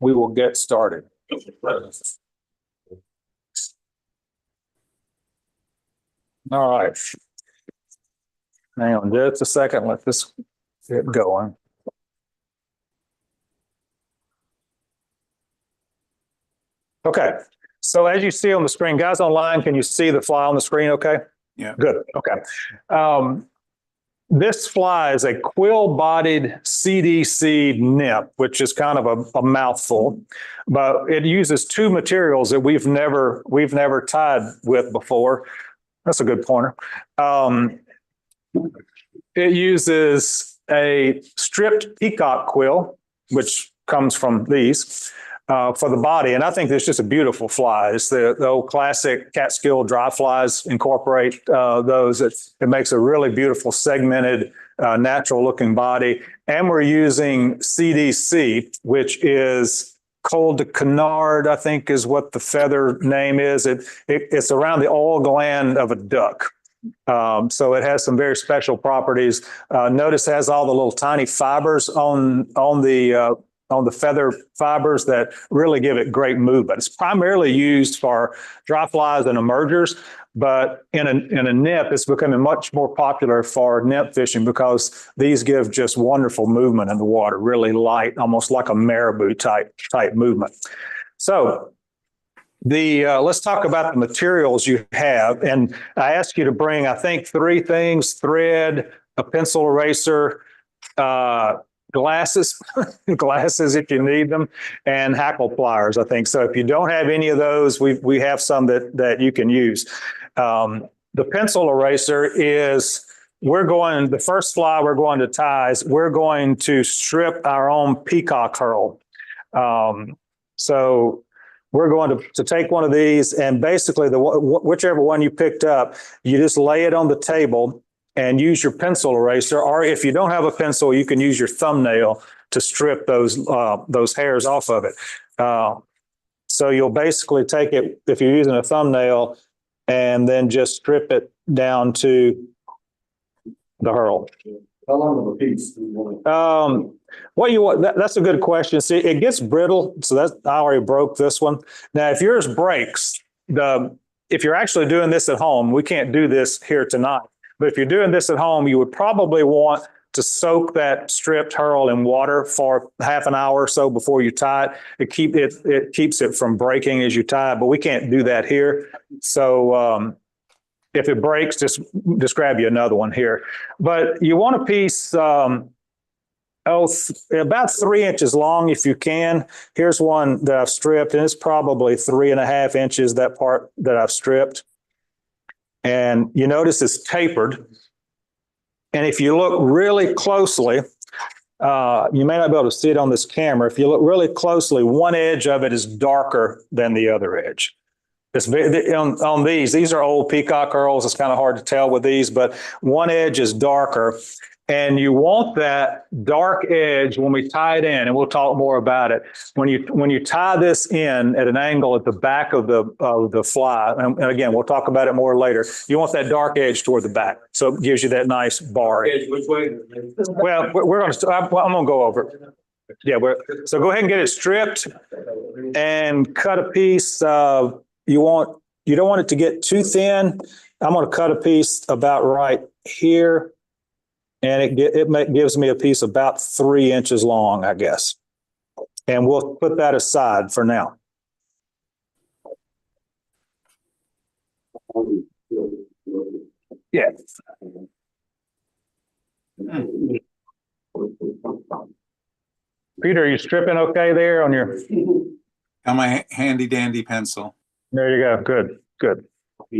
we will get started. All right. Hang on just a second. Let this get going. Okay. So as you see on the screen, guys online, can you see the fly on the screen okay? Yeah. Good. Okay. This fly is a quill-bodied CDC Nymph, which is kind of a mouthful, but it uses two materials that we've never tied with before. That's a good pointer. It uses a stripped peacock quill, which comes from these, for the body. And I think it's just a beautiful fly. It's the old classic Catskill dry flies incorporate those. It makes a really beautiful segmented, natural looking body. And we're using CDC, which is Col de Canard, I think is what the feather name is. It's around the oil gland of a duck. So it has some very special properties. Notice it has all the little tiny fibers on the feather fibers that really give it great movement. It's primarily used for dry flies and emergers, but in a nymph, it's becoming much more popular for nymph fishing because these give just wonderful movement in the water, really light, almost like a marabou type movement. So let's talk about the materials you have. And I asked you to bring, I think, 3 things: thread, a pencil eraser, glasses if you need them, and Hackle pliers, I think. So if you don't have any of those, we have some that you can use. The pencil eraser is, the first fly we're going to tie is we're going to strip our own peacock herl. So we're going to take one of these, and basically whichever one you picked up, you just lay it on the table and use your pencil eraser, or if you don't have a pencil, you can use your thumbnail to strip those hairs off of it. So you'll basically take it, if you're using a thumbnail, and then just strip it down to the herl. How long of a piece do you want? That's a good question. See, it gets brittle, so I already broke this one. Now, if yours breaks, if you're actually doing this at home, we can't do this here tonight, but if you're doing this at home, you would probably want to soak that stripped herl in water for half an hour or so before you tie it. It keeps it from breaking as you tie it, but we can't do that here. So if it breaks, just grab you another one here. But you want a piece about 3 inches long if you can. Here's one that I've stripped, and it's probably 3.5 inches, that part that I've stripped. And you notice it's tapered. And if you look really closely, you may not be able to see it on this camera. If you look really closely, one edge of it is darker than the other edge. It's on these are old peacock herls. It's kind of hard to tell with these, but one edge is darker. And you want that dark edge when we tie it in, and we'll talk more about it. When you tie this in at an angle at the back of the fly, and again, we'll talk about it more later, you want that dark edge toward the back. So it gives you that nice bar. Edge, which way? Well, I'm going to go over it. Yeah, so go ahead and get it stripped and cut a piece. You don't want it to get too thin. I'm going to cut a piece about right here. And it gives me a piece about 3 inches long, I guess. And we'll put that aside for now. Yeah. Peter, are you stripping okay there on your? Got my handy dandy pencil. There you go. Good, good. I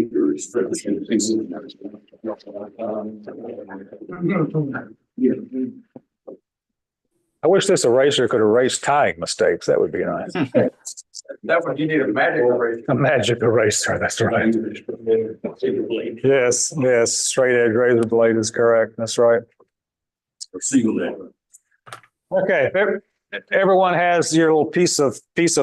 wish this eraser could erase tying mistakes. That would be nice. That's what you need, a magic eraser. A magic eraser, that's right. Yes, straight edge razor blade is correct. That's right. Okay, everyone has your little piece of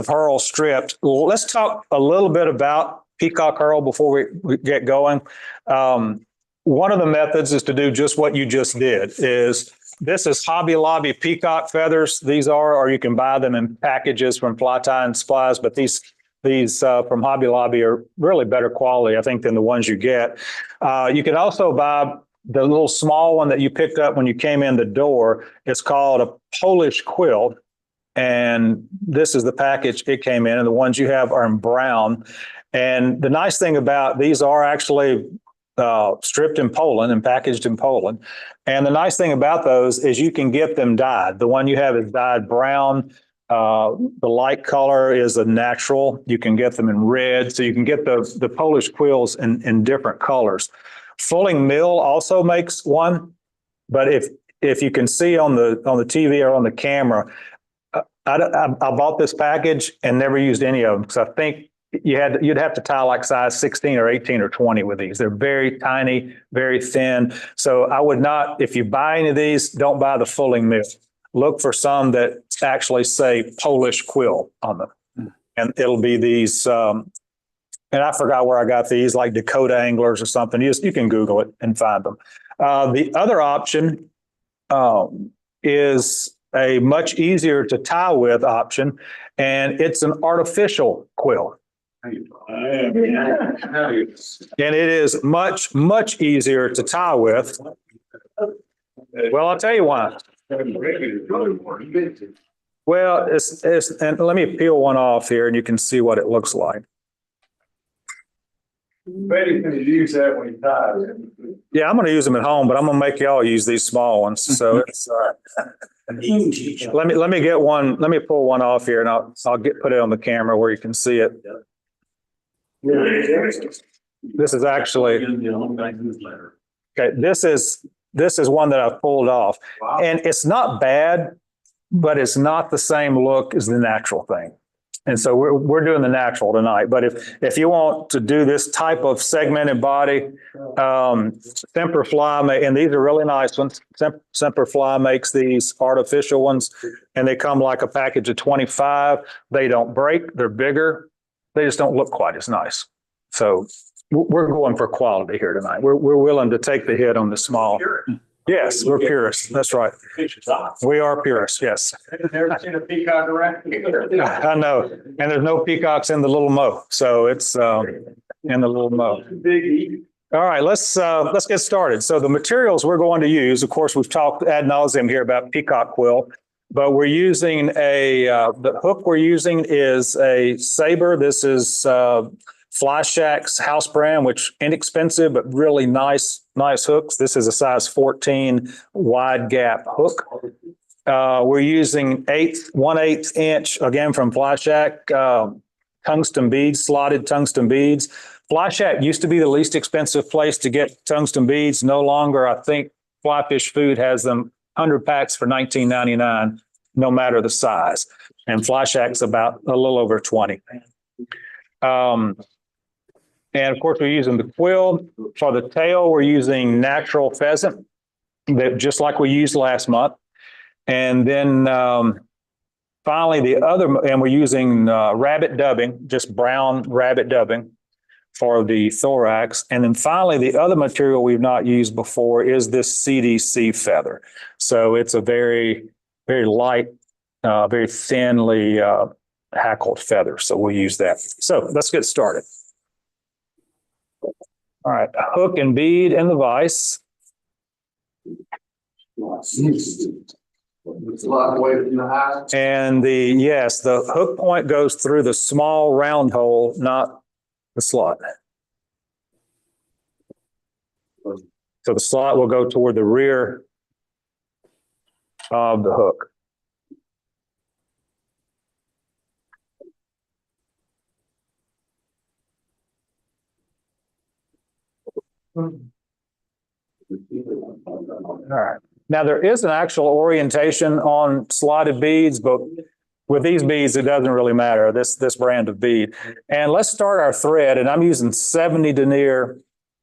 herl stripped. Well, let's talk a little bit about peacock herl before we get going. One of the methods is to do just what you just did, is This is Hobby Lobby peacock feathers. These are, or you can buy them in packages from Fly Tie Supplies, but these from Hobby Lobby are really better quality, I think, than the ones you get. You can also buy the little small one that you picked up when you came in the door. It's called a Polish quill. And this is the package it came in, and the ones you have are in brown. And the nice thing about these are actually stripped in Poland and packaged in Poland. And the nice thing about those is you can get them dyed. The one you have is dyed brown. The light color is a natural. You can get them in red. So you can get the Polish quills in different colors. Fulling Mill also makes one. But if you can see on the TV or on the camera, I bought this package and never used any of them because I think you'd have to tie like size 16 or 18 or 20 with these. They're very tiny, very thin. So I would not, if you buy any of these, don't buy the Fulling Mill. Look for some that actually say Polish quill on them. And it'll be these, and I forgot where I got these, like Dakota Anglers or something. You can Google it and find them. The other option is a much easier to tie with option, and it's an artificial quill. And it is much, much easier to tie with. Well, I'll tell you why. Well, and let me peel one off here and you can see what it looks like. Betty's gonna use that when he ties. Yeah, I'm going to use them at home, but I'm going to make y'all use these small ones. So it's, let me get one. Let me pull one off here and I'll put it on the camera where you can see it. This is actually, okay, this is one that I've pulled off. Wow. And it's not bad, but it's not the same look as the natural thing. And so we're doing the natural tonight. But if you want to do this type of segmented body, Semperfly, and these are really nice ones. Semperfly makes these artificial ones, and they come like a package of 25. They don't break. They're bigger. They just don't look quite as nice. So we're going for quality here tonight. We're willing to take the hit on the small. Yes, we're purists. That's right. We are purists, yes. I've never seen a peacock around. I know. And there's no peacocks in the little mow. So it's in the little mow. Biggie. All right, let's get started. So the materials we're going to use, of course, we've talked ad nauseum here about peacock quill, but we're using the hook we're using is a Sabre. This is Fly Shack's house brand, which inexpensive, but really nice hooks. This is a size 14 wide gap hook. We're using 1/8 inch, again, from Fly Shack, tungsten beads, slotted tungsten beads. Fly Shack used to be the least expensive place to get tungsten beads. No longer. I think Fly Fish Food has them 100 packs for $19.99, no matter the size. And Fly Shack's about a little over 20. And of course, we're using the quill. For the tail, we're using natural pheasant, just like we used last month. And then finally, and we're using rabbit dubbing, just brown rabbit dubbing for the thorax. And then finally, the other material we've not used before is this CDC feather. So it's a very, very light, very thinly hackled feather. So we'll use that. So let's get started. All right, hook and bead in the vise. And the hook point goes through the small round hole, not the slot. So the slot will go toward the rear of the hook. All right. Now there is an actual orientation on slotted beads, but with these beads, it doesn't really matter, this brand of bead. And let's start our thread, and I'm using 70 denier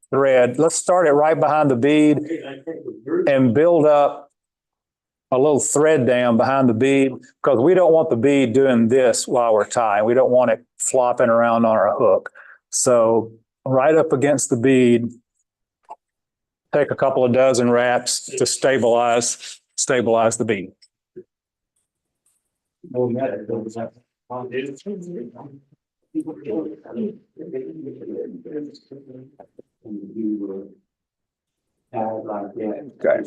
thread. Let's start it right behind the bead and build up a little thread down behind the bead, because we don't want the bead doing this while we're tying. We don't want it flopping around on our hook. So right up against the bead, take a couple of dozen wraps to stabilize stabilize the bead. Okay.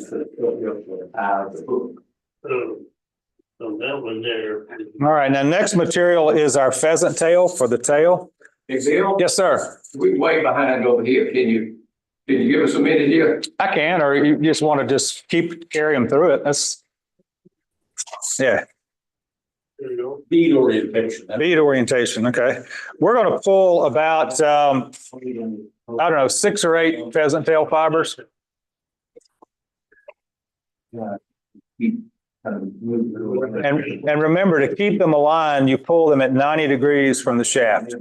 So that one there. All right, now next material is our pheasant tail for the tail. Hey, Bill, Yes, sir. we way behind over here. Can you give us a minute here? I can, or you just want to just keep carrying through it. That's, yeah, There you go. Bead orientation. bead orientation. Okay. We're going to pull about, I don't know, 6 or 8 pheasant tail fibers. And remember, to keep them aligned, you pull them at 90 degrees from the shaft,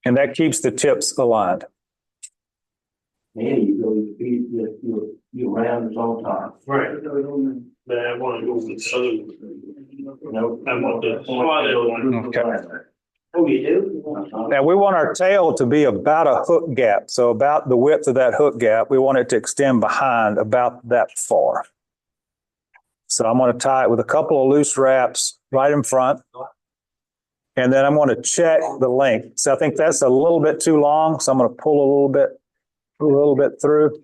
and that keeps the tips aligned. You round this all time. Right. But I want to go with the other. I want the spotted one. Okay. Oh, you do? Now, we want our tail to be about a hook gap. So about the width of that hook gap, we want it to extend behind about that far. So I'm going to tie it with a couple of loose wraps right in front. And then I'm going to check the length. So I think that's a little bit too long. So I'm going to pull a little bit through.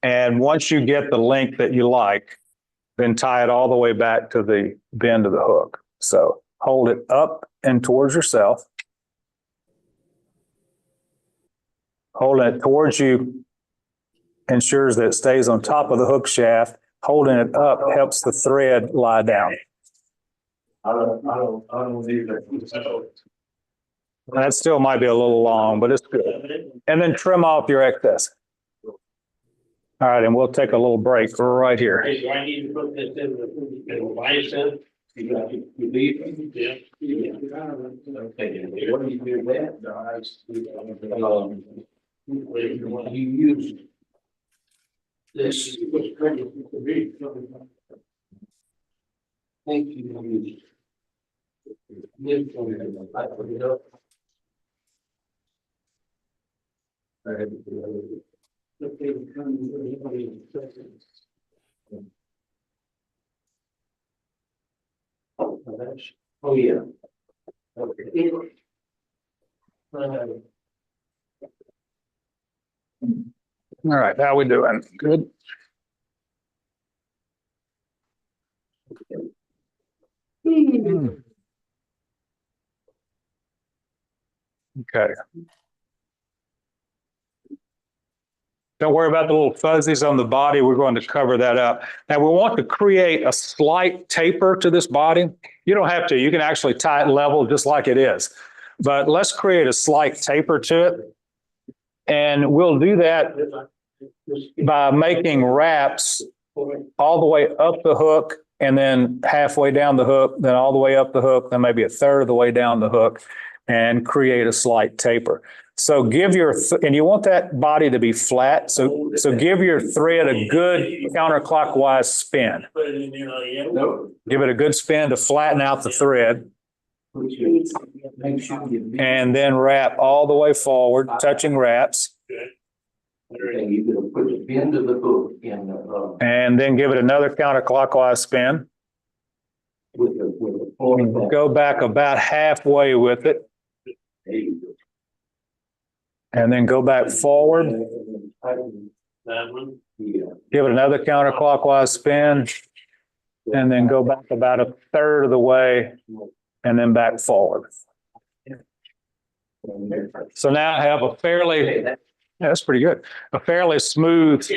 And once you get the length that you like, then tie it all the way back to the bend of the hook. So hold it up and towards yourself. Holding it towards you ensures that it stays on top of the hook shaft. Holding it up helps the thread lie down. I don't need that. That still might be a little long, but it's good. And then trim off your excess. All right, and we'll take a little break right here. Hey, do I need to put this in the bison? You leave? Yeah. Okay, what do you do with that? You use this. Thank you. I put it up. Oh, yeah. Okay. All right, how we doing? Good. Okay. Don't worry about the little fuzzies on the body. We're going to cover that up. Now we want to create a slight taper to this body. You don't have to. You can actually tie it level just like it is. But let's create a slight taper to it. And we'll do that by making wraps all the way up the hook and then halfway down the hook, then all the way up the hook, then maybe a third of the way down the hook, and create a slight taper. So give your, and you want that body to be flat. So give your thread a good counterclockwise spin. Give it a good spin to flatten out the thread. And then wrap all the way forward, touching wraps. You're gonna put the bend of the hook in the, And then give it another counterclockwise spin. with the point. Go back about halfway with it. There you go. And then go back forward. That one. Yeah. Give it another counterclockwise spin. And then go back about a third of the way and then back forward. So now I have a fairly, yeah, that's pretty good. A fairly smooth,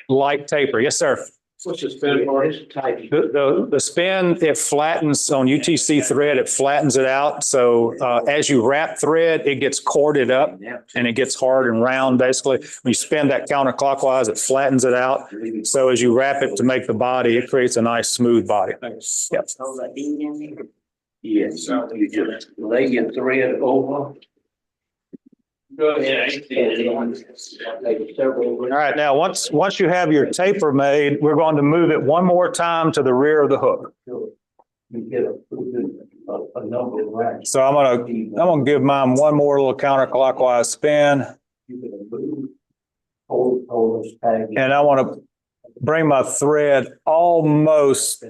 light taper. Yes, sir. What's the spin part? Tight. The spin, it flattens on UTC thread, it flattens it out. So as you wrap thread, it gets corded up and it gets hard and round, basically. When you spin that counterclockwise, it flattens it out. So as you wrap it to make the body, it creates a nice smooth body. Yep. Yes, you just lay your thread over. Go ahead. All right, now once you have your taper made, we're going to move it one more time to the rear of the hook. You get a number of racks. So I'm gonna give mine one more little counterclockwise spin. You can move hold this tag. And I want to bring my thread almost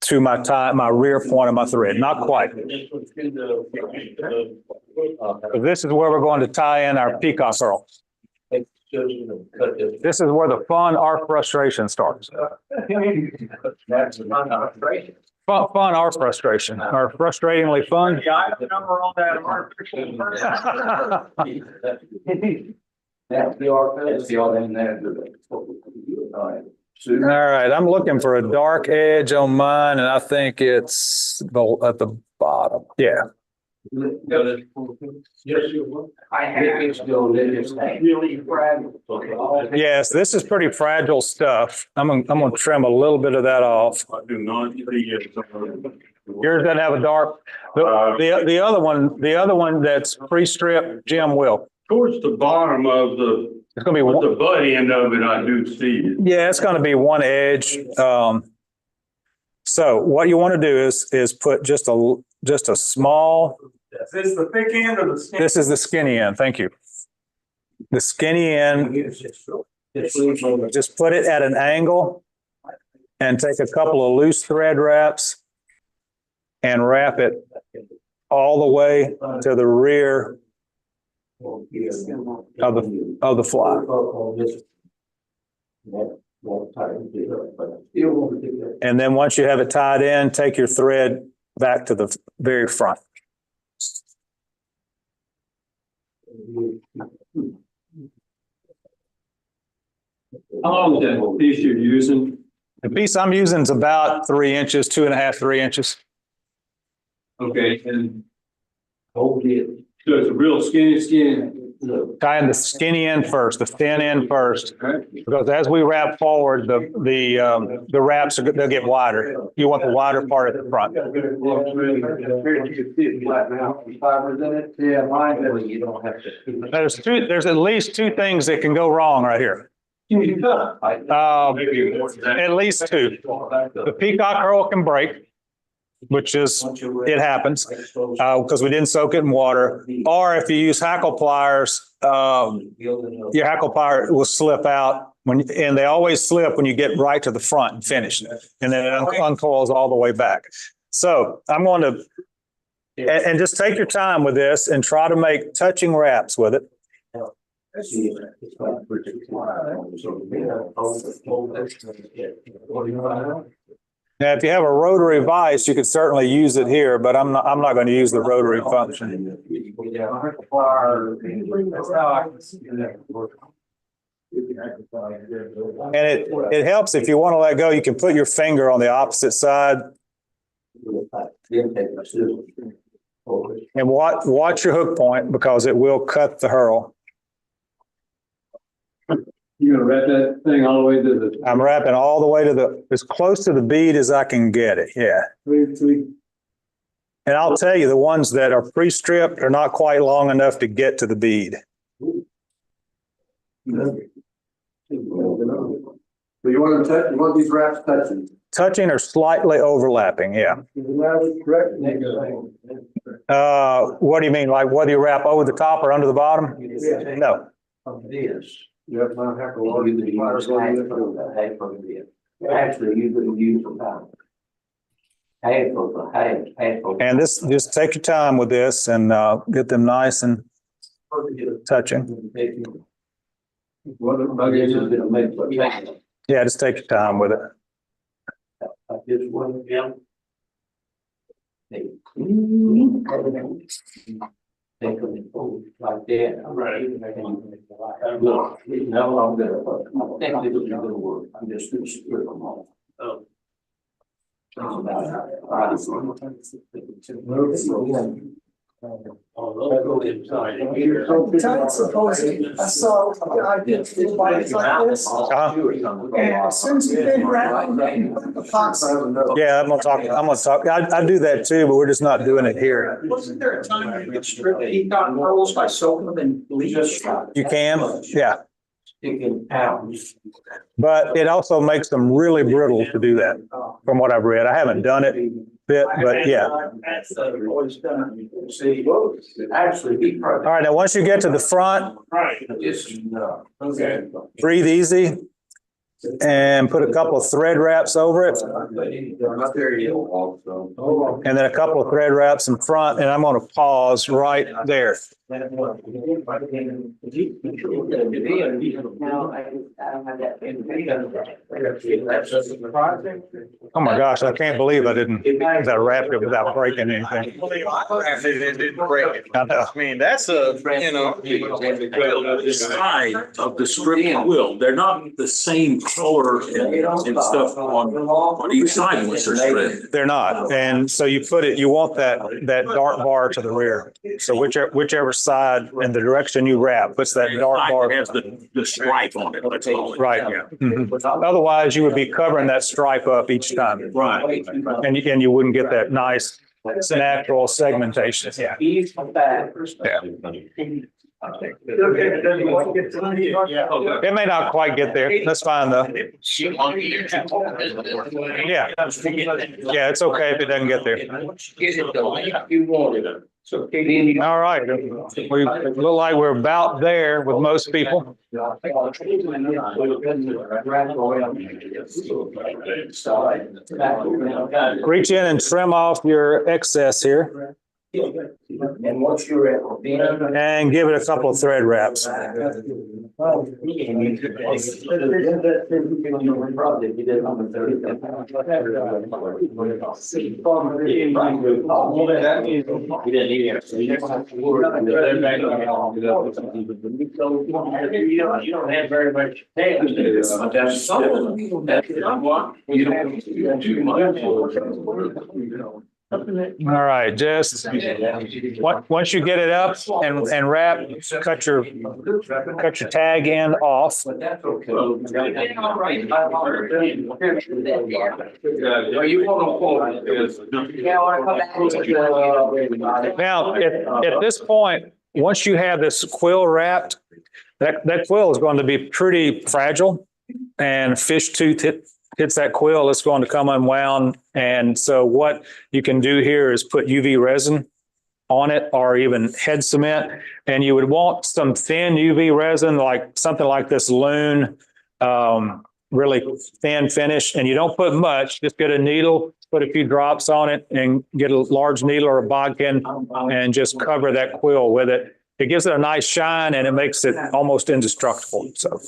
to my rear point of my thread, not quite. So this is where we're going to tie in our peacock curl. This is where the fun or frustration starts. That's not frustration. Fun or frustration, or frustratingly fun. Yeah, I have the number on that artificial. That's the art. That's the art in there. All right. All right, I'm looking for a dark edge on mine, and I think it's at the bottom. Yeah. I have it's still really fragile. Yes, this is pretty fragile stuff. I'm gonna trim a little bit of that off. I do not see it. Yours doesn't have a dark. The other one that's pre-stripped, Jim will. Towards the bottom of the, It's gonna be with one. the butt end of it, I do see it. Yeah, it's gonna be one edge. So what you want to do is put just a small. Is this the thick end or the skin? This is the skinny end. Thank you. The skinny end. Just put it at an angle and take a couple of loose thread wraps and wrap it all the way to the rear of the fly. And then once you have it tied in, take your thread back to the very front. How long is that piece you're using? The piece I'm using is about 3 inches, 2.5, 3 inches. Okay, and Hold it. so it's a real skinny. Tie in the skinny end first, the thin end first, Okay. because as we wrap forward, the wraps they'll get wider. You want the wider part at the front. Fibers in it? Yeah, mine. You don't have to. There's at least 2 things that can go wrong right here. Maybe more than that. At least 2. The peacock curl can break, which is, it happens, because we didn't soak it in water. Or if you use hackle pliers, your hackle plier will slip out and they always slip when you get right to the front and finish, and then it uncoils all the way back. So I'm going to, and just take your time with this and try to make touching wraps with it. Now, if you have a rotary vise, you could certainly use it here, but I'm not going to use the rotary function. And it helps if you want to let go, you can put your finger on the opposite side and watch your hook point, because it will cut the herl. You're gonna wrap that thing all the way to the. I'm wrapping all the way to as close to the bead as I can get it. Yeah. And I'll tell you, the ones that are pre-stripped are not quite long enough to get to the bead. So you want them touch, you want these wraps touching? Touching or slightly overlapping, yeah. Correct. What do you mean? Like whether you wrap over the top or under the bottom? No. This. You have my hackle. Actually, you could use about half. And this, just take your time with this and get them nice and touching. Yeah, just take your time with it. Just one, yeah. Think of it like that. Right. No, I'm gonna, I think this is gonna work. I'm just gonna strip them off. Oh. I saw, I did feel bodies like this. And as soon as you bend around, you put the pots. Yeah, I'm gonna talk. I do that too, but we're just not doing it here. Wasn't there a time when you could strip peacock pearls by soaking them in bleach? You can, yeah. Sticking out. But it also makes them really brittle to do that, from what I've read. I haven't done it, bit, but yeah. Actually, All right, now once you get to the front, Right. Okay. breathe easy and put a couple of thread wraps over it. And then a couple of thread wraps in front, and I'm going to pause right there. Oh my gosh, I can't believe I didn't, that I wrapped it without breaking anything. I know. I mean, that's a, you know, the side of the strip quill. They're not the same color and stuff on each side once they're spread. They're not. And so you put it, you want that dark bar to the rear. So whichever side and the direction you wrap puts that dark bar. It has the stripe on it, let's call it. Right. Mhm. Otherwise, you would be covering that stripe up each time. Right. And you wouldn't get that nice natural segmentation. Yeah. It may not quite get there. That's fine though. Yeah. Yeah, it's okay if it doesn't get there. All right. We look like we're about there with most people. Reach in and trim off your excess here. And once you're at. And give it a couple of thread wraps. You don't have very much. That's what. You don't too much. All right, just once you get it up and wrap, cut your tag end off. But that's okay. You Now, at this point, once you have this quill wrapped, that quill is going to be pretty fragile, and fish tooth hits that quill, it's going to come unwound. And so what you can do here is put UV resin on it, or even head cement. And you would want some thin UV resin, like something like this Loon, really thin finish. And you don't put much, just get a needle, put a few drops on it, and get a large needle or a bodkin and just cover that quill with it. It gives it a nice shine and it makes it almost indestructible. So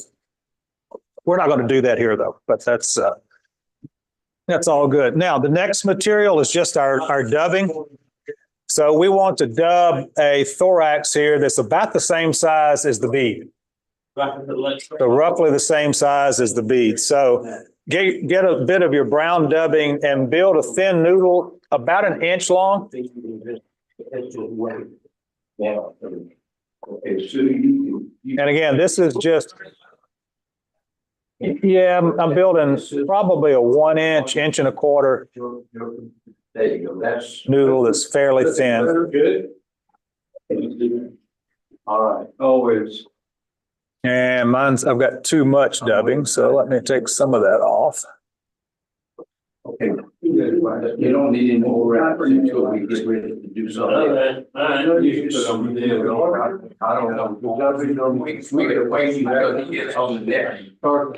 we're not going to do that here though, but that's all good. Now, the next material is just our dubbing. So we want to dub a thorax here that's about the same size as the bead. So roughly the same size as the bead. So get a bit of your brown dubbing and build a thin noodle about an inch long. And again, this is just, yeah, I'm building probably a 1 inch, inch and a quarter There you go. That's. noodle that's fairly thin. Good. All right. Always. And I've got too much dubbing, so let me take some of that off. Okay. You don't need any more wraps until we get ready to do something. I know you put on the deal. I don't know. We could wait until he gets on the deck. All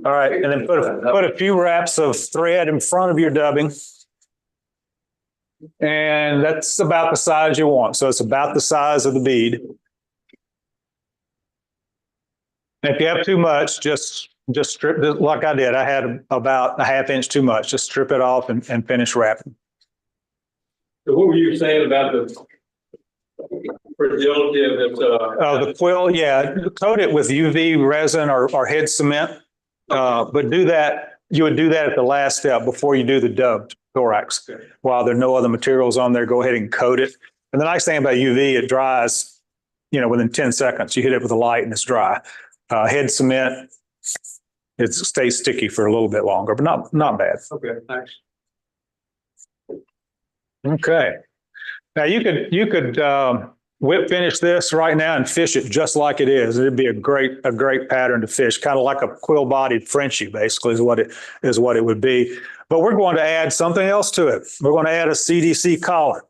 right, and then put a few wraps of thread in front of your dubbing. And that's about the size you want. So it's about the size of the bead. And if you have too much, just strip it like I did. I had about a 1/2 inch too much. Just strip it off and finish wrapping. So what were you saying about the fragility of this? Oh, the quill, yeah, coat it with UV resin or head cement. But do that, you would do that at the last step before you do the dubbed thorax. While there are no other materials on there, go ahead and coat it. And the nice thing about UV, it dries, within 10 seconds. You hit it with a light and it's dry. Head cement, it stays sticky for a little bit longer, but not bad. Okay, thanks. Okay. Now you could whip finish this right now and fish it just like it is. It'd be a great pattern to fish, kind of like a quill-bodied Frenchie, basically is what it would be. But we're going to add something else to it. We're going to add a CDC collar.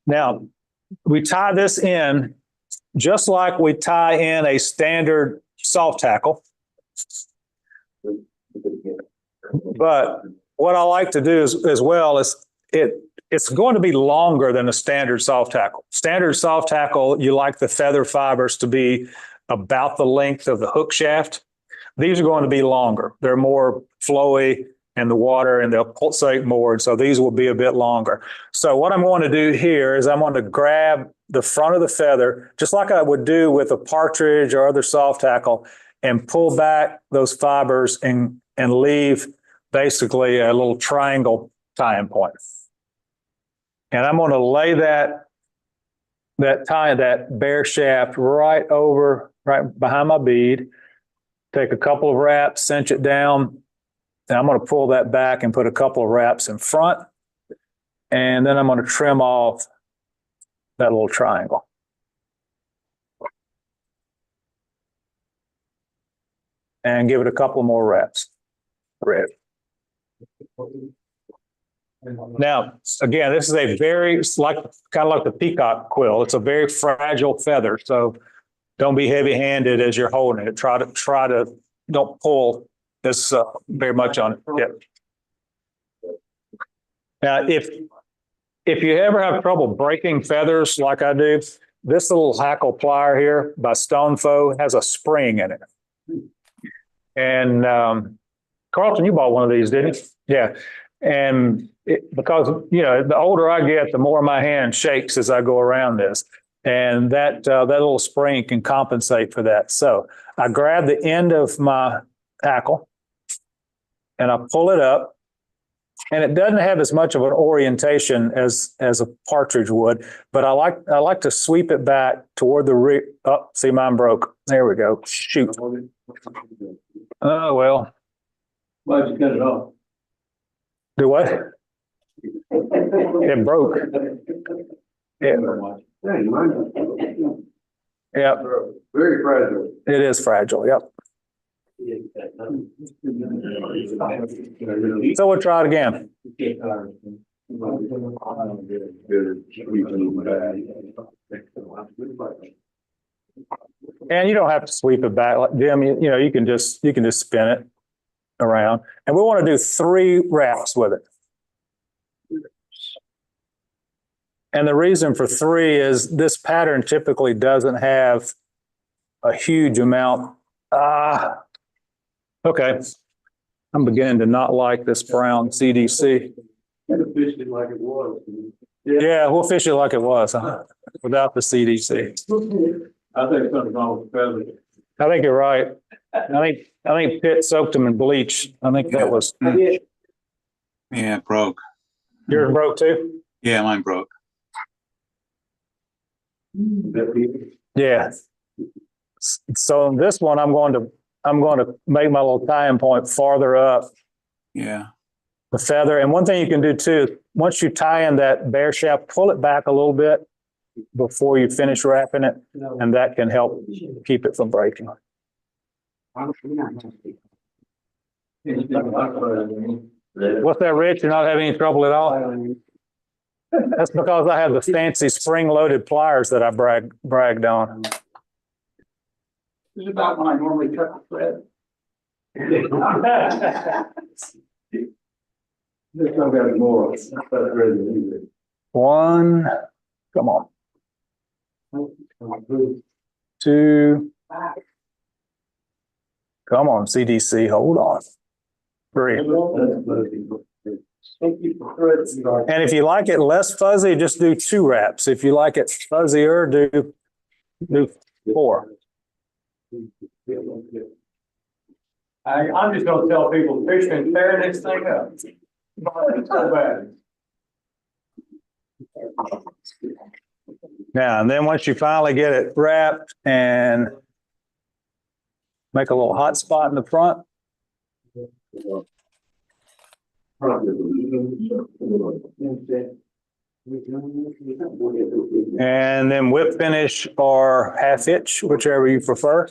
Now, we tie this in just like we tie in a standard soft tackle. But what I like to do as well is it's going to be longer than a standard soft tackle. Standard soft tackle, you like the feather fibers to be about the length of the hook shaft. These are going to be longer. They're more flowy in the water and they'll pulsate more. And so these will be a bit longer. So what I'm going to do here is I'm going to grab the front of the feather, just like I would do with a partridge or other soft tackle, and pull back those fibers and leave basically a little triangle tying point. And I'm going to lay that bare shaft right behind my bead, take a couple of wraps, cinch it down, and I'm going to pull that back and put a couple of wraps in front. And then I'm going to trim off that little triangle. And give it a couple more wraps. Red. Now, again, this is a very, kind of like the peacock quill. It's a very fragile feather, so don't be heavy-handed as you're holding it. Try to don't pull this very much on it. Yeah. Now, if you ever have trouble breaking feathers like I do, this little Hackle plier here by Stonefoe has a spring in it. And Carlton, you bought one of these, didn't you? Yeah. And because, the older I get, the more my hand shakes as I go around this. And that little spring can compensate for that. So I grab the end of my hackle and I pull it up. And it doesn't have as much of an orientation as a partridge would, but I like to sweep it back toward the see, mine broke. There we go. Shoot. Oh, well. Why'd you cut it off? Do what? It broke. Yeah. Very fragile. It is fragile. Yep. So we'll try it again. And you don't have to sweep it back, like Jim. You can just spin it around, and we want to do 3 wraps with it. And the reason for 3 is this pattern typically doesn't have a huge amount. Okay. I'm beginning to not like this brown CDC. Yeah, we'll fish it like it was, without the CDC. I think something's wrong with the feather. I think you're right. I think Pitt soaked them in bleach. I think that was. Yeah, it broke. Yours broke too? Yeah, mine broke. Yeah. So this one, I'm going to make my little tying point farther up. Yeah. The feather. And one thing you can do too, once you tie in that bare shaft, pull it back a little bit before you finish wrapping it, and that can help keep it from breaking. What's that, Rich? You're not having any trouble at all? That's because I have the fancy spring-loaded pliers that I bragged on. It's about when I normally cut the thread. This one got more. 1, come on. 2, come on, CDC, hold on. 3. And if you like it less fuzzy, just do 2 wraps. If you like it fuzzier, do 4. I'm just gonna tell people, fish can tear this thing up. It's so bad. Now, and then once you finally get it wrapped and make a little hot spot in the front. And then whip finish or half hitch, whichever you prefer.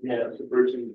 Yeah, it's a person.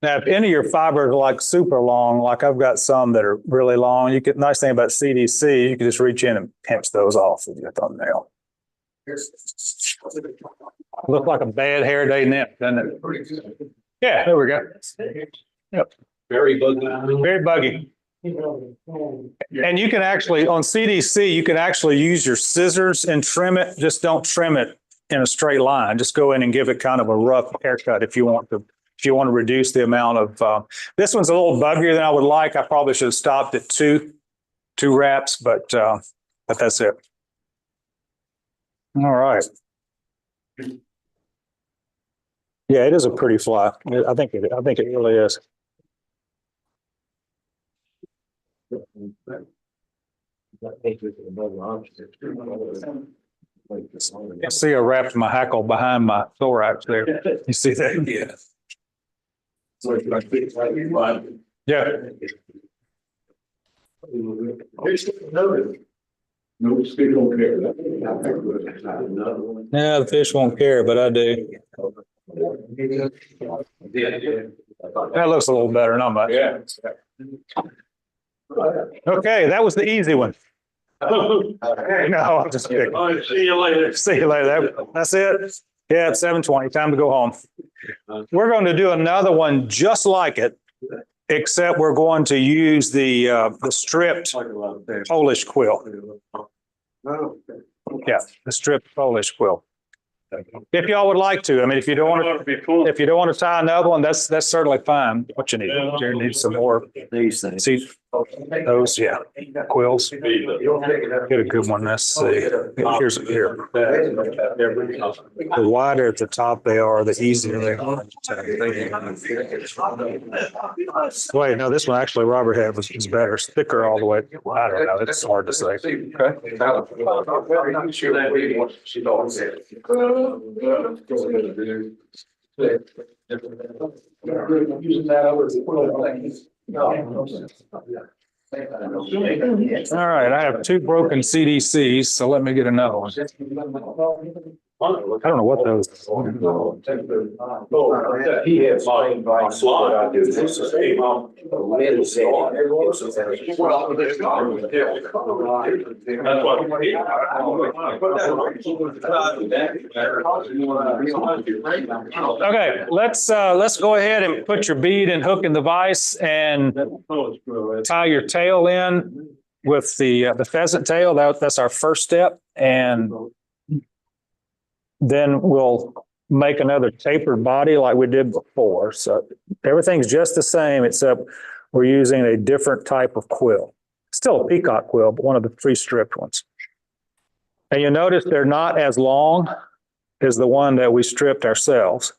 Now, if any of your fibers are like super long, like I've got some that are really long, you could, nice thing about CDC, you can just reach in and pinch those off with your thumbnail. Look like a bad hair day nymph, doesn't it? Yeah, there we go. Yep. Very buggy. Very buggy. And you can actually, on CDC, you can actually use your scissors and trim it. Just don't trim it in a straight line. Just go in and give it kind of a rough haircut if you want to. If you want to reduce the amount of, this one's a little buggier than I would like. I probably should have stopped at two wraps, but that's it. All right. Yeah, it is a pretty fly. I think it really is. You see, I wrapped my hackle behind my thorax there. You see that? Yeah. Yeah. No, stick don't care. Yeah, the fish won't care, but I do. That looks a little better, not much. Yeah. Okay, that was the easy one. No, I'm just kidding. All right, see you later. See you later. That's it. Yeah, it's 7:20. Time to go home. We're going to do another one just like it, except we're going to use the stripped Polish quill. Yeah, the stripped Polish quill. If y'all would like to, I mean, if you don't want to tie another one, that's certainly fine. What you need, you need some more. These things. See those, yeah, quills. Get a good one. Let's see. Here's here. The wider at the top they are, the easier they are. Wait, no, this one actually Robert had is better. It's thicker all the way. I don't know. It's hard to say. All right, I have 2 broken CDCs, so let me get another one. I don't know what those. He has my slide. Okay, let's go ahead and put your bead and hook in the vise and tie your tail in with the pheasant tail. That's our first step, and then we'll make another tapered body like we did before. So everything's just the same, except we're using a different type of quill. Still a peacock quill, but one of the 3 stripped ones. And you notice they're not as long as the one that we stripped ourselves,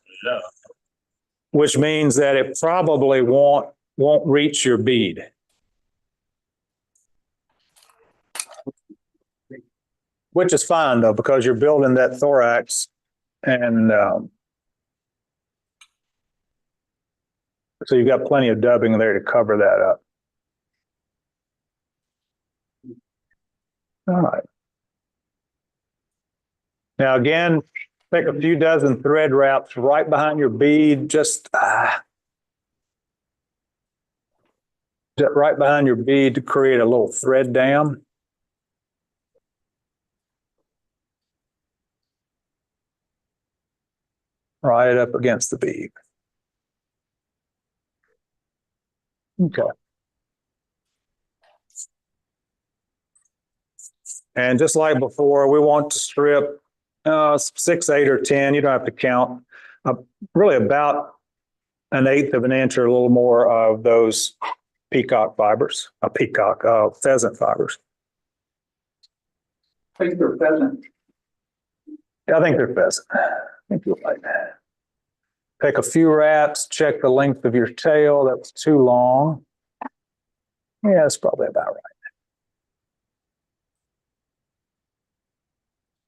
which means that it probably won't reach your bead. Which is fine though, because you're building that thorax, and so you've got plenty of dubbing there to cover that up. All right. Now again, take a few dozen thread wraps right behind your bead, just right behind your bead to create a little thread dam. Right up against the bead. Okay. And just like before, we want to strip 6, 8, or 10. You don't have to count. Really about 1/8 of an inch or a little more of those pheasant fibers. I think they're pheasant. Yeah, I think they're pheasant. I think you're right. Take a few wraps, check the length of your tail. That was too long. Yeah, that's probably about right.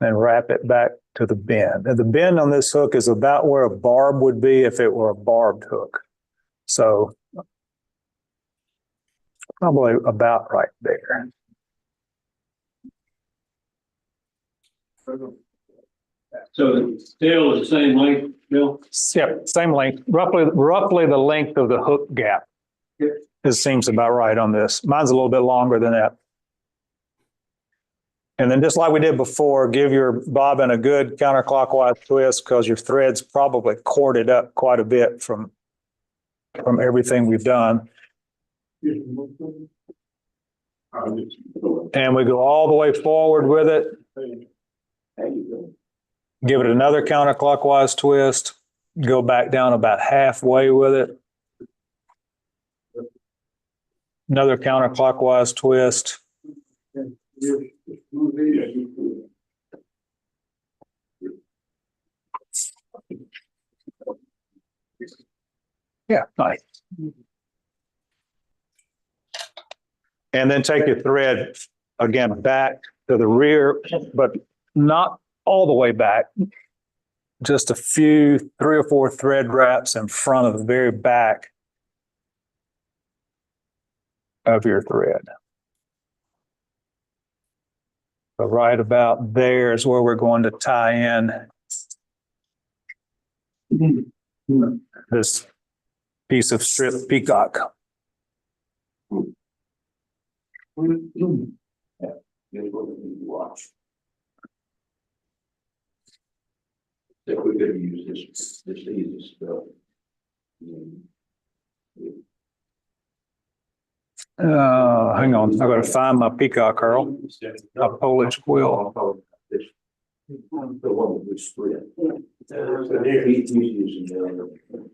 And wrap it back to the bend. And the bend on this hook is about where a barb would be if it were a barbed hook. So probably about right there. So the tail is the same length, Bill? Yep, same length, roughly the length of the hook gap. It seems about right on this. Mine's a little bit longer than that. And then just like we did before, give your bobbin a good counterclockwise twist because your thread's probably corded up quite a bit from everything we've done. And we go all the way forward with it. Give it another counterclockwise twist. Go back down about halfway with it. Another counterclockwise twist. Yeah, nice. And then take your thread again back to the rear, but not all the way back. Just a few, 3 or 4 thread wraps in front of the very back of your thread. So right about there is where we're going to tie in this piece of strip peacock. Watch. If we're gonna use this easy stuff. Hang on, I've got to find my peacock curl, a Polish quill. The one with spread. He's using the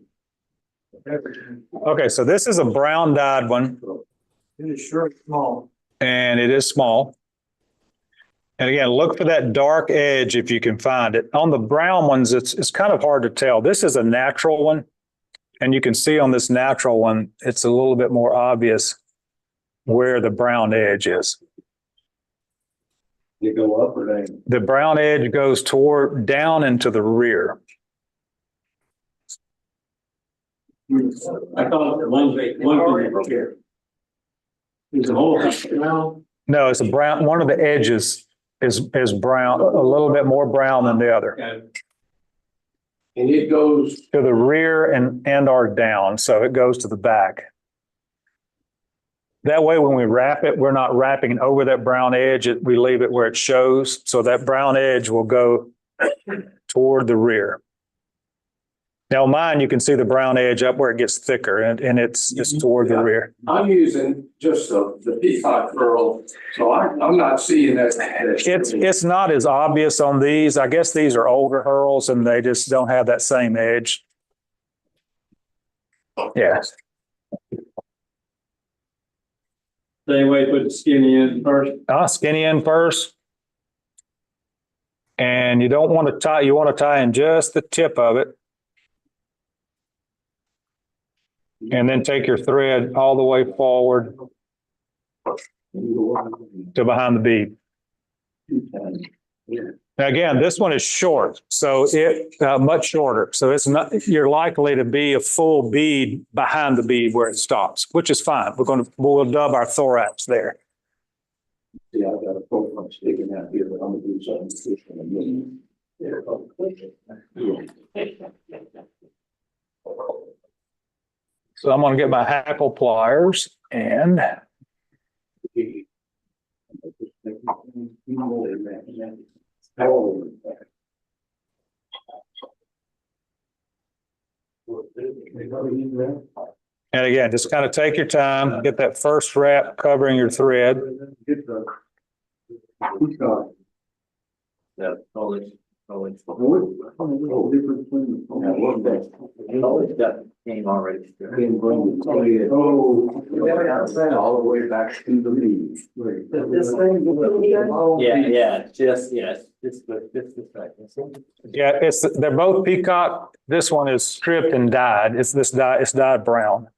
Okay, so this is a brown dyed one. It is sure small. And it is small. And again, look for that dark edge if you can find it. On the brown ones, it's kind of hard to tell. This is a natural one. And you can see on this natural one, it's a little bit more obvious where the brown edge is. You go up or down? The brown edge goes toward down into the rear. I thought one thing. Is the whole brown? No, it's a brown, one of the edges is brown, a little bit more brown than the other. And it goes. To the rear and or down, so it goes to the back. That way, when we wrap it, we're not wrapping over that brown edge. We leave it where it shows, so that brown edge will go toward the rear. Now mine, you can see the brown edge up where it gets thicker, and it's toward the rear. I'm using just the peacock curl, so I'm not seeing that. It's not as obvious on these. I guess these are older hurls, and they just don't have that same edge. Yeah. Same way, put the skinny in first. Skinny in first. And you don't want to tie, you want to tie in just the tip of it. And then take your thread all the way forward to behind the bead. Now again, this one is short, so it much shorter. So it's not, you're likely to be a full bead behind the bead where it stops, which is fine. We'll dub our thorax there. Yeah, I got a profile sticking out here, but I'm gonna do something. So I'm going to get my Hackle pliers and again, just kind of take your time, get that first wrap covering your thread. Oh, it's a whole different thing. It's got game already. All the way back to the leaves. This thing. Yeah, yes, it's good. Yeah, they're both peacock. This one is stripped and dyed. It's dyed brown.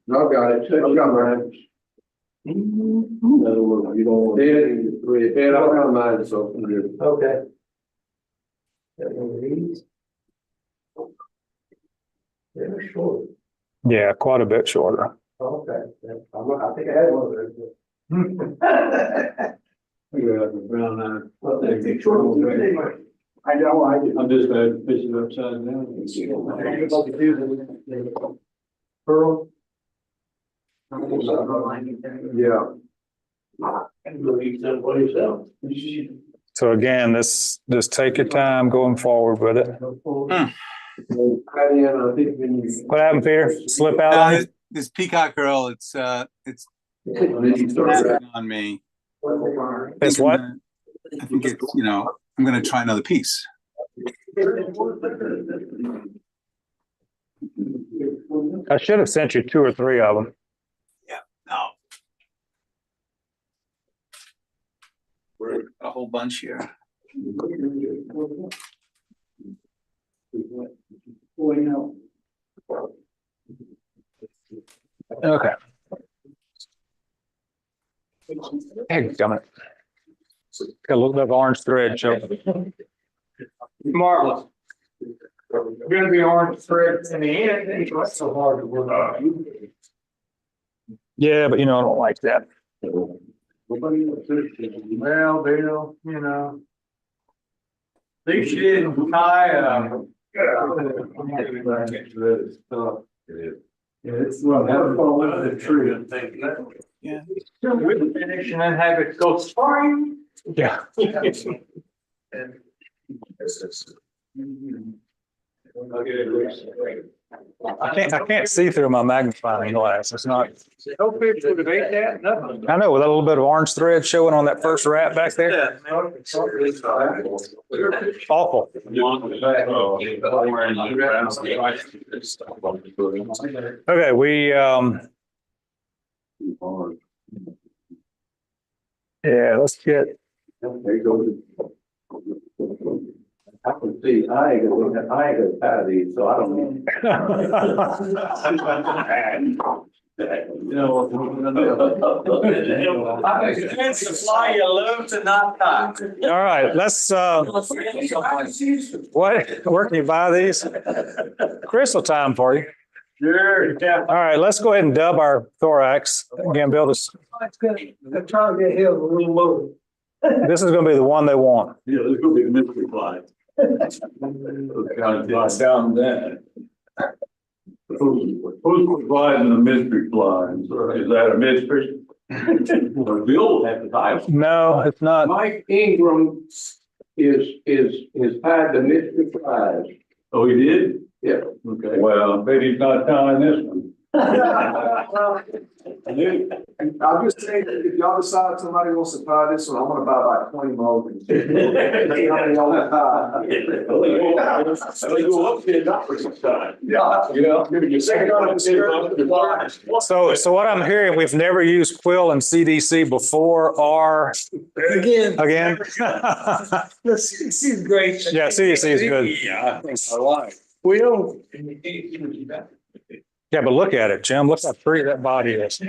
No, got it. Check camera. In other words, you don't. Head out of mind, so. Okay. They're short. Yeah, quite a bit shorter. Okay. I think I had one of those. Brown eye. Well, they're short. I know, I do. I'm just gonna fish it upside down. Pearl. Yeah. So again, just take your time going forward with it. What happened, Peter? Slip out on you? This peacock girl, it's snapping on me. It's what? I think it's, I'm gonna try another piece. I should have sent you 2 or 3 of them. No. We're a whole bunch here. Okay. Hey, gummit. Got a little bit of orange thread, Joe. Marvelous. Gonna be orange thread in the end, it's so hard to work on. Yeah, but I don't like that. Well, Bill, at least you didn't tie, it's the tree. Yeah. With finish and then have it go spring. Yeah. I can't see through my magnifying glass. It's not. No fish would have ate that, nothing. I know, with a little bit of orange thread showing on that first wrap back there. Awful. Okay, let's get. I can see, I ain't gonna tie these, so I don't. I expect to fly you low to not tie. All right, let's, where can you buy these? Crystal time for you. Sure, yeah. All right, let's go ahead and dub our thorax. Again, build this. I'm trying to get him a little low. This is gonna be the one they want. Yeah, there's gonna be a mystery fly. Down there. Who's providing the mystery fly? Is that a mystery? Bill have to tie. No, it's not. Mike Ingram is tied the mystery prize. Oh, he did? Yeah. Okay. Well, I bet he's not tying this one. I'm just saying, if y'all decide somebody wants to buy this one, I'm gonna buy about 20 more. See how many y'all want to buy. Go up $10 Yeah. So what I'm hearing, we've never used Quill and CDC before or Again, again. the CDC is great. Yeah, CDC is good. Yeah, I think I like. We don't. Yeah, but look at it, Jim. Look how pretty that body is.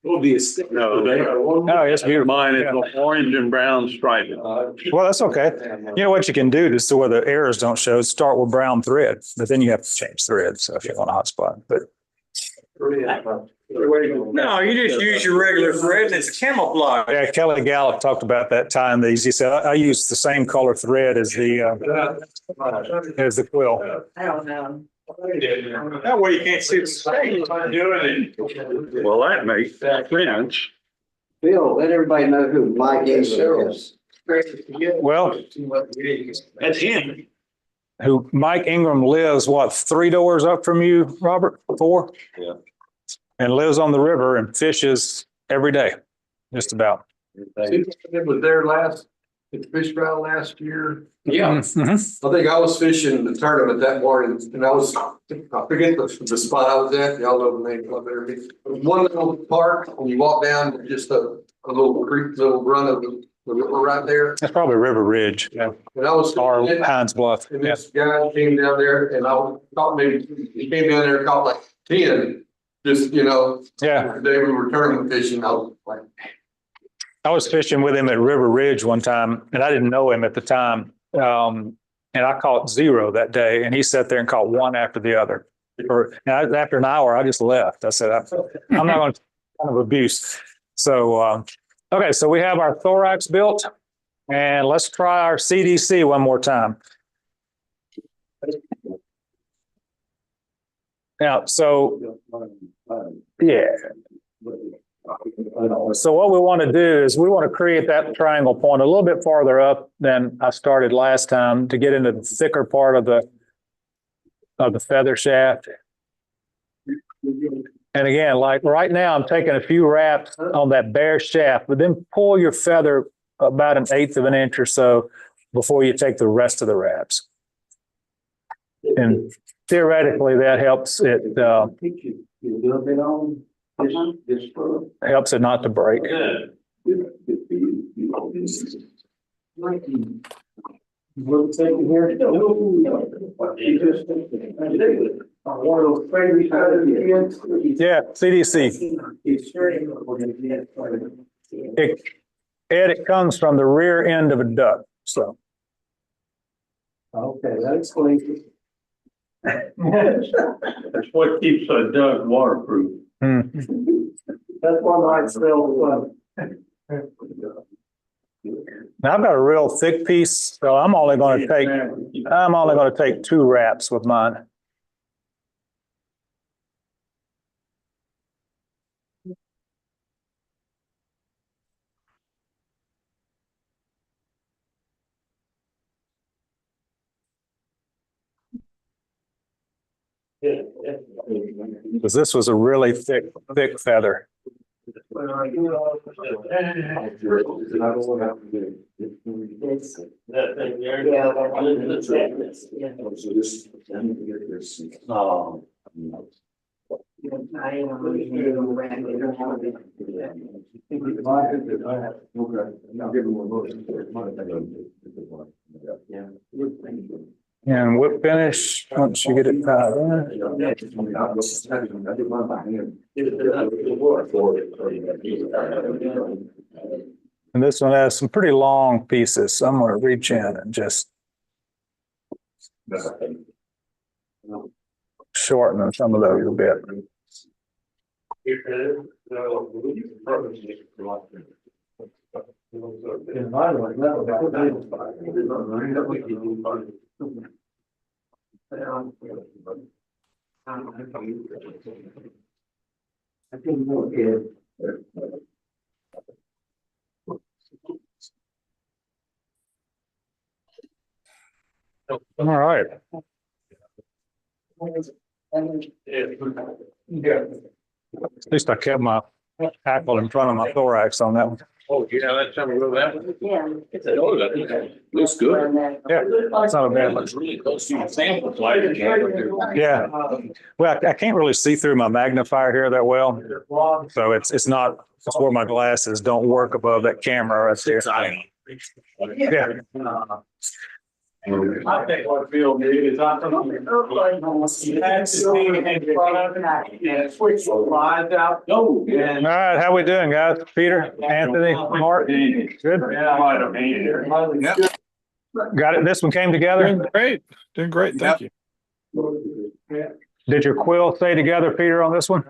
Will be a stick. No, Oh, it's beautiful. mine is orange and brown striped. Well, that's okay. You know what you can do just so where the errors don't show, start with brown thread, but then you have to change thread. So if you want a hot spot, but No, you just use your regular thread and it's camouflage. yeah, Kelly Gallup talked about that tying these. He said, I use the same color thread as the quill. That way you can't see the stain doing it. Well, that makes sense. Bill, let everybody know who Mike Ingram is. Well, That's him. who Mike Ingram lives, what, 3 doors up from you, Robert? 4? Yeah. And lives on the river and fishes every day, just about. It was there last, at the fish trial last year. Yeah, Mhm. I think I was fishing the tournament that morning and I forget the spot I was at. Y'all know the name of there. It was one little park and you walk down just a little creek, little run of the river right there. That's probably River Ridge. Yeah. And I was. Or Hines Bluff. And Yeah. this guy came down there and I caught maybe, he came down there and caught like 10. Just, Yeah. the day we were tournament fishing, I was like. I was fishing with him at River Ridge one time and I didn't know him at the time. And I caught 0 that day and he sat there and caught 1 after the other. After an hour, I just left. I said, I'm not going to kind of abuse. So, okay, so we have our Thorax built and let's try our CDC one more time. Now, so, yeah. So what we want to do is we want to create that triangle point a little bit farther up than I started last time to get into the thicker part of the feather shaft. And again, like right now, I'm taking a few wraps on that bare shaft, but then pull your feather about 1/8 of an inch or so before you take the rest of the wraps. And theoretically, that helps it, helps it not to break. Yeah, CDC. It comes from the rear end of a duck, so. Okay, that explains it. That's what keeps a duck waterproof. That's why I smell fun. Now I've got a real thick piece, so I'm only going to take 2 wraps with mine. Because this was a really thick feather. And whip finish, once you get it tied in. And this one has some pretty long pieces, so I'm going to reach in and just shorten some of those a bit. All right. At least I kept my hackle in front of my thorax on that one. Oh, yeah, that's some of that. Yeah. Looks good. Yeah, it's not a bad one. It's really close to your sample size. Yeah. Well, I can't really see through my magnifier here that well. So it's not, it's where my glasses don't work above that camera right there. Yeah. I think what Bill did is I think you had to see in front of it and switch the lines out. All right, how we doing, guys? Peter, Anthony, Mark? Good? Yep. Got it? This one came together? Doing great. Thank you. Did your quill stay together, Peter, on this one?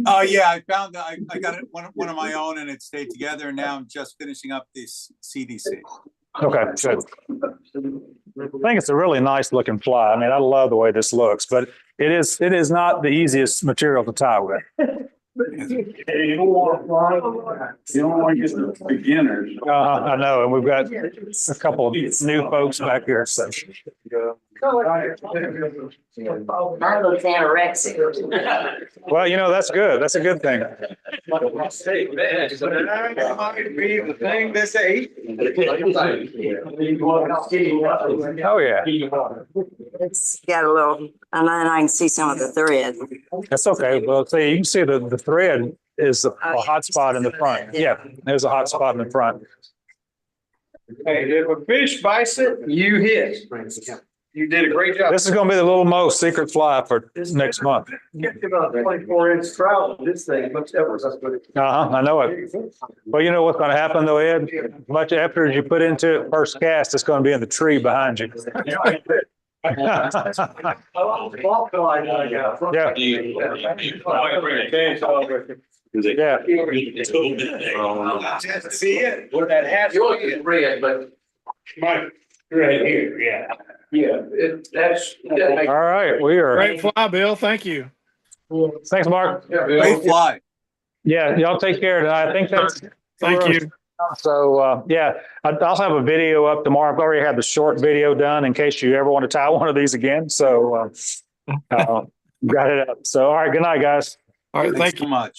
Oh, yeah, I found that I got it one of my own and it stayed together. And now I'm just finishing up this CDC. Okay, good. I think it's a really nice looking fly. I mean, I love the way this looks, but it is not the easiest material to tie with. You don't want to fly, you don't want to get the beginners. I know, and we've got a couple of new folks back here, so. Mine looks anorexic. Well, you know, that's good. That's a good thing. Might be the thing this age. Oh, yeah. It's got a little, and then I can see some of the thread. That's okay. Well, see, you can see the thread is a hot spot in the front. Yeah, there's a hot spot in the front. Hey, if a fish bites it, you hit. You did a great job. This is gonna be the little most secret fly for next month. Get about 24-inch trout, this thing, much ever. I know it. Well, you know what's gonna happen though, Ed? Much after as you put into it first cast, it's gonna be in the tree behind you. Yeah. Yeah. See it? Where that hatch. Yours is red, but Mike, right here, yeah. yeah, that's. All right, we are. Great fly, Bill. Thank you. Thanks, Mark. Great fly. Yeah, y'all take care tonight. I think that's. Thank you. So, yeah, I'll have a video up tomorrow. I've already had the short video done in case you ever want to tie one of these again. So, got it up. So, all right, good night, guys. All right. Thank you. Thanks so much.